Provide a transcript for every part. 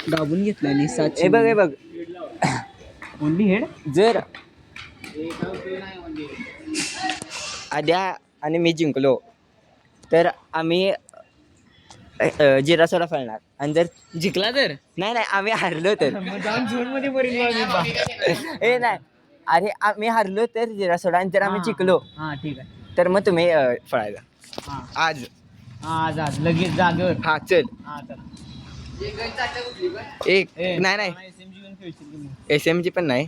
दाबून घेतल्याने 7. हे बघ हे बघ, ओनली हेड. जर आद्या आणि मी जिंकलो तर आम्ही जिरा सोडा फळणार, आणि जर जिंकला तर नाही नाही आम्ही हारलो तर जाऊन झोन मध्ये मरीन बा. हे नाही, अरे आम्ही हारलो तर जिरा सोडा, आणि जर आम्ही जिंकलो हा ठीक आहे. तर मग तुम्ही फळायचा हा आज. आज आज लगेच जागेवर. हा चल. हा तर एक नाही नाही SMG घेऊन खेळशील की मग. SMG पण नाही.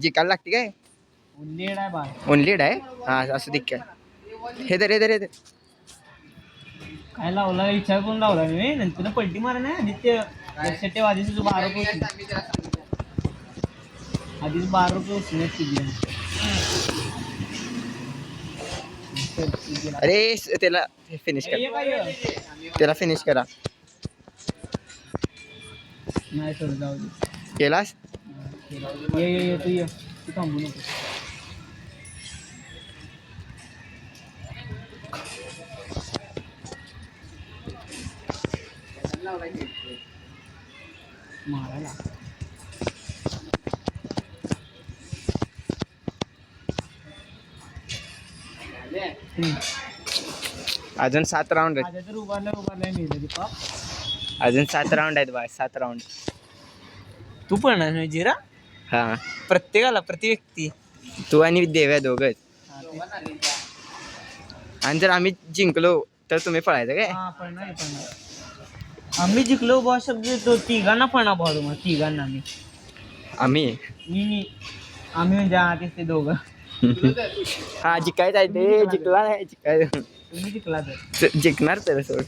जिकायला लागते काय? ओनली हेड आहे बा. ओनली आहे. हा असं दिक काय. हे दर हे दर हे दर. काय लावला विचार करून लावला मी, नंतर पलटी मारा नाही आदित्य. लक्षात ठेव, आधीच तुझं 12 रुपये आधीच 12 रुपये उचलण्यात तुझी. अरे त्याला फिनिश कर, त्याला फिनिश करा. नाही सर जाऊ दे. केलास? ये तू ये, तू थांबू नको. मारायला अजून 7 राऊंड आहेत. माझ्या तर उभारल्या मी तरी पाप. अजून 7 राऊंड आहेत बा, 7 राऊंड. तू पण आहे जिरा हा प्रत्येकाला, प्रति व्यक्ती. तू आणि देव्या दोघंच. आणि जर आम्ही जिंकलो तर तुम्ही पळायचं काय? पळणार. आम्ही जिंकलो बॉ शब्द तो तिघांना पळणार बॉ, तुम्हाला तिघांना. मी आम्ही आम्ही म्हणजे ते दोघं. हा जिंकायचं आहे ते, जिंकला नाही जिंकायचं. तुम्ही जिंकला तर जिंकणार तर सोड.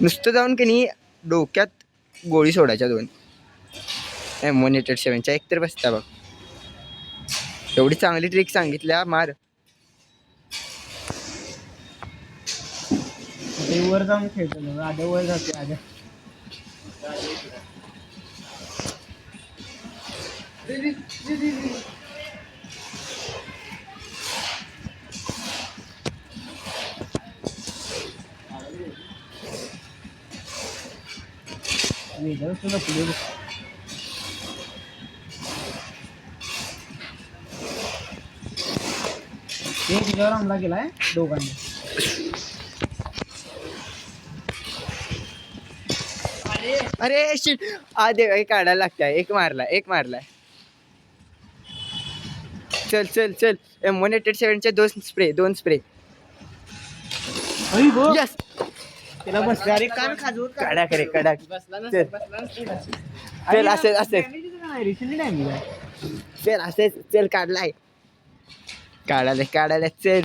नुसतं जाऊन की नाही डोक्यात गोळी सोडायच्या 2 M187च्या. एक तर बसता बघ. एवढी चांगली ट्रिक सांगितल्या मार. ते वर जाऊन खेळतो आधी, वर जाते आधी. तुला पुढे तिच्यावर हमला केलाय दोघांनी. अरे शिट, आदे काढायला लागतंय. एक मारलाय. चल चल चल. M187चे 2 स्प्रे. यस, त्याला बसले. अरे कान खाजवत कडक रे कडक. चल असेच चल असेच चल. काढायला चल.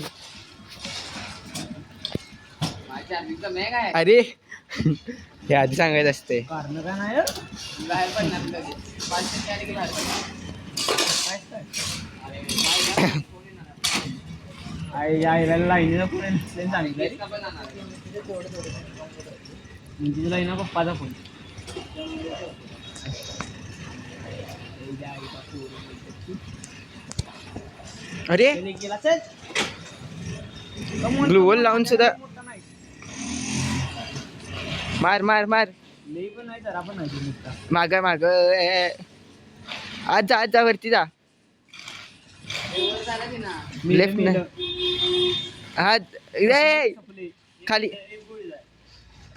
अरे हे आधी सांगायचं असते. कारण काय नाही आईला लाईनीला फोन सांगितलं म्हणजे तुला ना पप्पाचा फोन. अरे ग्लुवल लावून सुद्धा मार. लई पण नाही जरा पण नाही. माग आज जा वरती जा. लेफ्ट न हा रे खाली.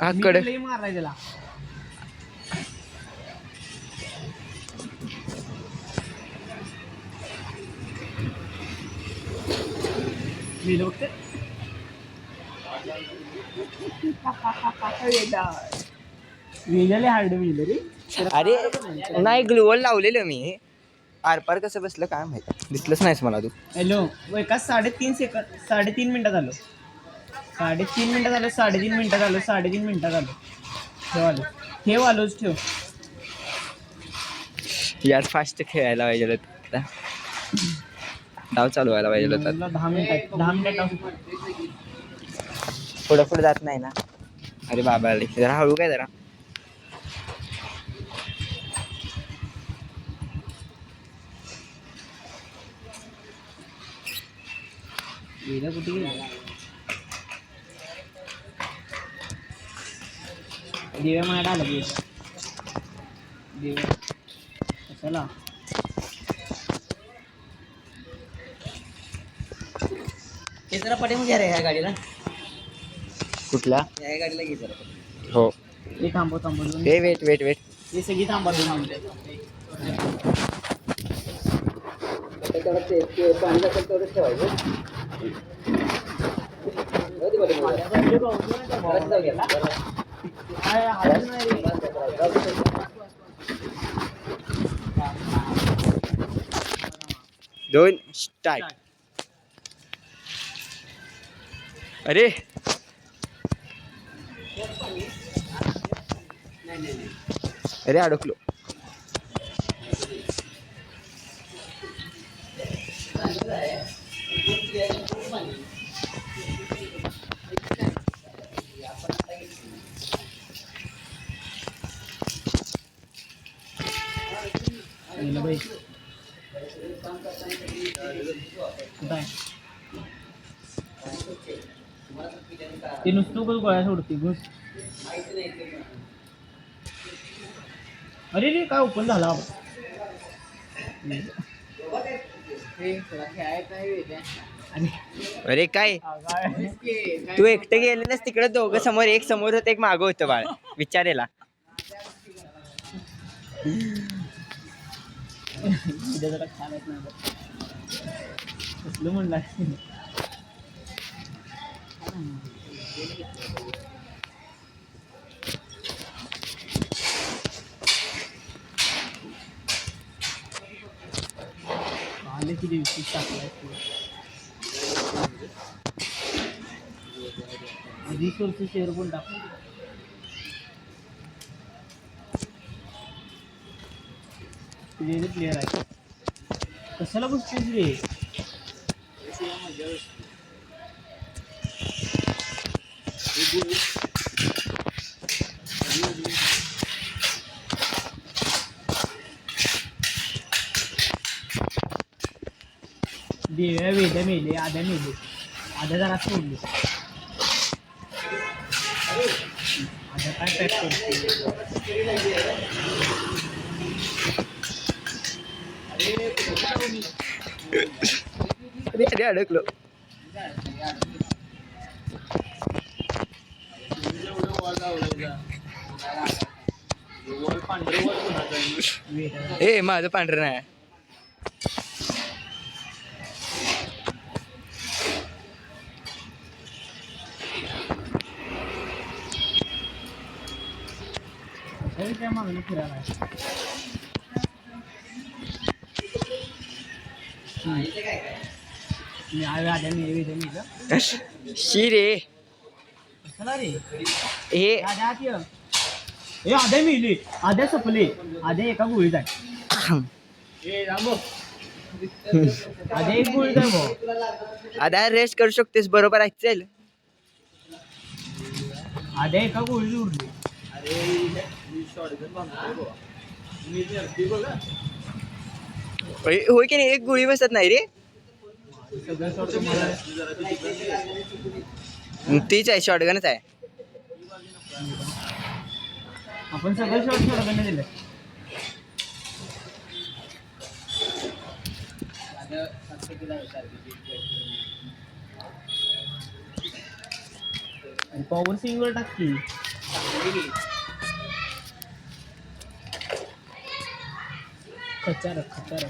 हा कड मारलाय त्याला. हार्ड रे. अरे नाही ग्लुवल लावलेलं मी. आरपार कसं बसलं काय माहिती, दिसलंच नाहीस मला तू. हॅलो एका 3.5 मिनिटात आलो. 3.5 मिनिटात आलो. ठेव आलोच. यार फास्ट खेळायला पाहिजे होतं. डाव चालवायला पाहिजे होता. 10 मिनिटात पुढे जात नाही ना. अरे बाबा जरा हळू काय जरा. गेलं कुठे गेलं दिव्या माझ्या आलं की दिव्या कशाला हे जरा पटे घ्या रे ह्या गाडीला कुठल्या ह्या गाडीला घे जरा हो हे थांबव थांबव हे वेट हे सगळी थांबा दोन मिनिटं पाणी टाकलं तेवढंच ठेवायचं दोन स्टार्ट अरे अरे अडकलो भाई ते नुसतं गोळ्या सोडते घुस अरे रे काय ओपन झाला अरे काय तू एकटे गेले नास तिकडे दोघं समोर एक समोर होतं एक मागं होतं बाळ विचारेला उद्या जरा खायला नाही कसलं म्हणलं आले किती विशेष टाकलाय रिसोर्स शेअर पण टाकू तुझे प्लेअर आहे कशाला बसतेस रे देव्या वेद्या मेले आद्या मेले आद्या जरा सोडले आद्या काय पॅक करते अरे अडकलो ए माझं पांढरं नाही त्या मागणं फिरायला मी आद्या मेले मेलं शी रे कशाला रे हे आद्या आत ये. ए आद्या मिली आद्या सपले आद्या एका गोळीत आहे आद्या एक गोळीत आहे भाऊ आता रेस्ट करू शकतेस बरोबर आहे चल आद्या एका गोळीत उरली होय की नाही एक गोळी बसत नाही रे तीच आहे शॉटगनच आहे आपण सगळं शॉट शॉटगन दिलं पॉवर सिंगल टाकी खचार खचार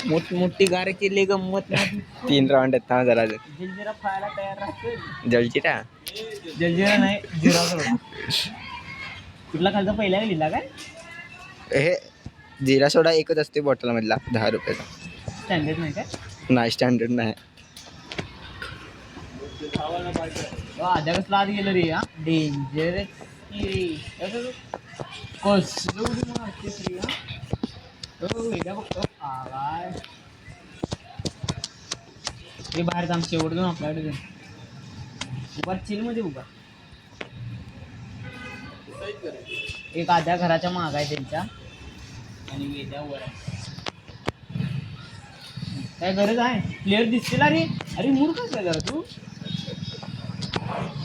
मोठी गार केली गंमत नाही 3 राऊंड आहेत थांब जरा जलजिरा खायला तयार राहतो जलजिरा जलजिरा नाही जिरा सोडा कुठला खालचा पहिला लिहिला काय हे जिरा सोडा एकच असते बॉटल मधला 10 रुपयाचा स्टँडर्ड नाही काय नाही स्टँडर्ड नाही आद्या कसला आत गेलं रे हा डेंजर कसलं उडी मारतेस रे हा वेगळा बघतो आवाज हे बाहेर काम शेवट देऊन आपल्याकडे उभा चिल मध्ये उभा एक आद्या घराच्या माग आहे त्यांच्या आणि वेद्या वर आहे. काय गरज आहे प्लेअर दिसतील. अरे अरे मूर्ख काय जरा तू.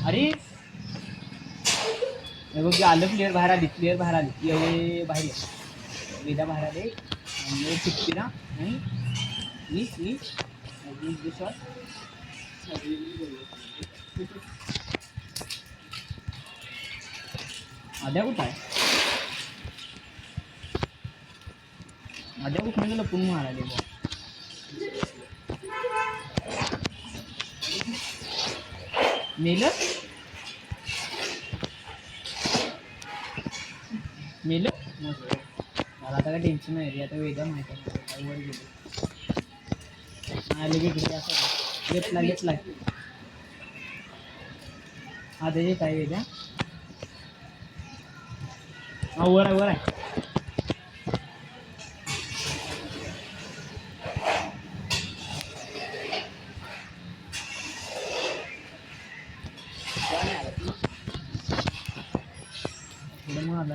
अरे हे बघ आलं प्लेअर बाहेर आली. ये बाहेर ये. वेदा बाहेर आले आणि चिपकीला आणि मी शॉट आद्या कुठं आहे. आद्या कुठं गेलं पुन्हा मारायला बॉ. मेलं मला आता काय टेन्शन नाही रे. आता वेगळं माहिती आहे काय वर गेलो आले की इकडे असं घेतला हा त्याचे काय वेगळ्या हा वर आहे.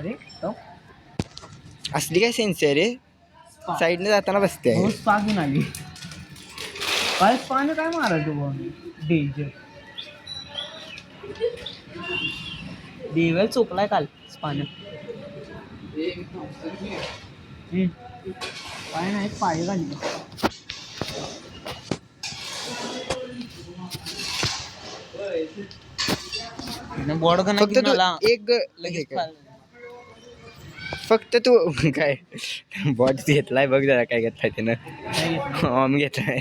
रे असली काय सेन्स आहे रे. साईडने जाताना बसते आहे. स्पा घेऊन आली. काय स्पाने काय मारायचं बघ. डेंजर देवेल चोपलाय काल स्पाने. पाय नाही पाय घाली. बॉड फक्त तू एक फक्त तू काय बॉट घेतलाय बघ जरा काय घेतलाय त्यानं. ऑम घेतलाय.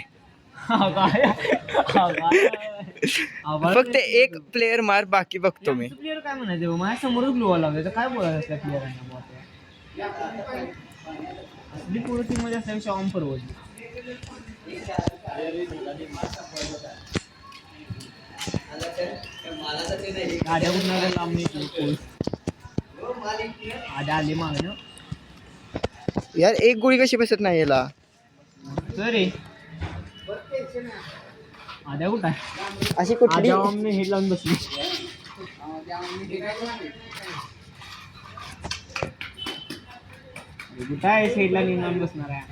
फक्त एक प्लेअर मार बाकी बघतो मी. प्लेअर काय म्हणायचं माझ्या समोरच ग्लो लावलं काय बोलायचं असल्या प्लेअरांना. आपली पूर्ण टीम मध्ये असल्यापेक्षा ऑम परवडली. आद्या कुठं लांब आद्या आली मागणं. यार एक गोळी कशी बसत नाही याला. रे आद्या कुठं आहे. अशी कुठली हेड लावून बसली. कुठं आहे हेडला लावून बसणार आहे.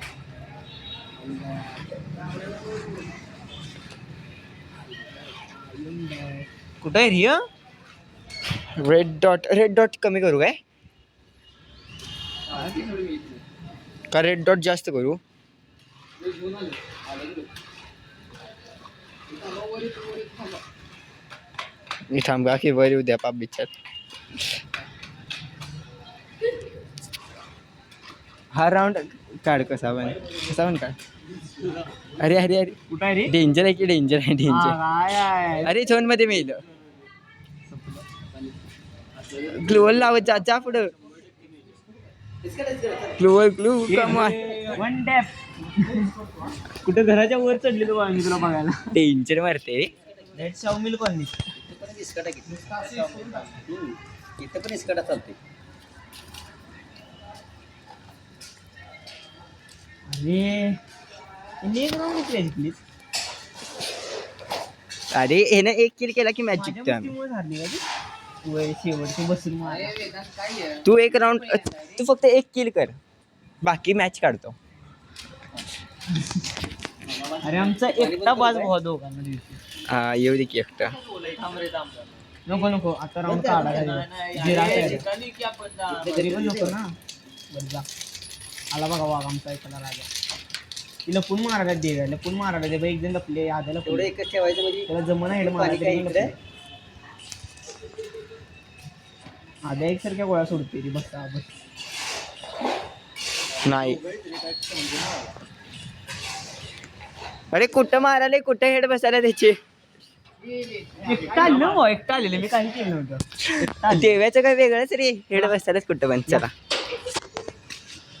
कुठं आहे रिया. रेड डॉट कमी करू काय का रेड डॉट जास्त करू. मी थांब का की वर येऊ द्या पाप बिचार. हा राऊंड काढ कसा पण काढ. अरे अरे अरे कुठं आहे रे. डेंजर आहे की डेंजर आहे डेंजर. काय अरे झोन मध्ये मेल. ग्लोअल लावत जा पुढं. Glue comma one tap. कुठं घराच्या वर चढलेलो बा मी तुला बघायला. डेंजर मारते. रेड शाऊ मिल कॉलनी. इथं पण इस्काटा चालते. अरे हे ना एक किल केला की मॅच जिंकतो आम्ही. शेवटची बसून तू एक राऊंड तू फक्त एक किल कर बाकी मॅच काढतो. अरे आमचा एकटा बाज भाऊ दोघांना दिवशी. हा येऊ दे की एकटा. नको आता राऊंड काढायला तरी पण नको ना. जा आला बघा वाघ आमचा एखादा राजा. तिला पुन मारायला दे. लपून मारायला दे. एक जण लपले आद्याला एवढं एकच ठेवायचं म्हणजे त्याला जमना हेड मारायला. आद्या एकसारख्या गोळ्या सोडते ती. बस नाही. अरे कुठं मारायला कुठं हेड बसायला त्याचे. एकटा आलेलं मी काही केलं नव्हतं. देव्याचं काय वेगळंच रे. हेड बसायलाच कुठं पण. चला